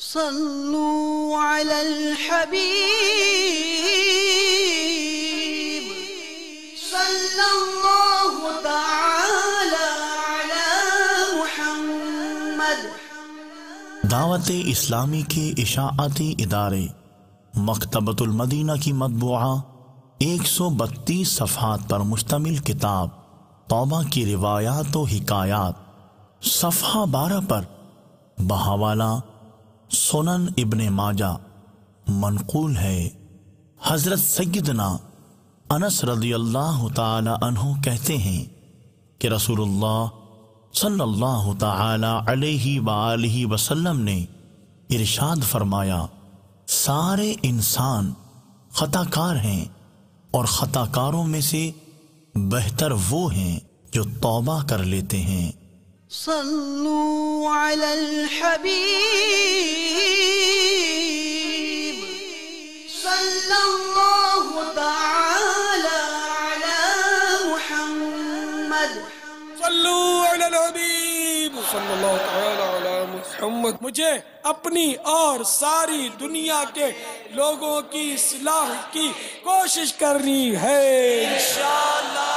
صلوا علی الحبیب صلی اللہ تعالی علی محمد۔ دعوت اسلامی کے اشاعتی ادارے مکتبۃ المدینہ کی مطبوعہ 132 صفحات پر مشتمل کتاب توبہ کی روایات و حکایات صفحہ 12 پر بحوالہ سنن ابن ماجہ منقول ہے، حضرت سیدنا انس رضی اللہ تعالی عنہ کہتے ہیں کہ رسول اللہ صلی اللہ تعالی علیہ وآلہ وسلم نے ارشاد فرمایا، سارے انسان خطا کار ہیں اور خطا کاروں میں سے بہتر وہ ہیں جو توبہ کر لیتے ہیں۔ صلوا علی الحبیب صلی اللہ تعالی علی محمد۔ صلوا علی الحبیب صلی اللہ تعالی علی محمد۔ مجھے اپنی اور ساری دنیا کے لوگوں کی اصلاح کی کوشش کرنی ہے انشاءاللہ۔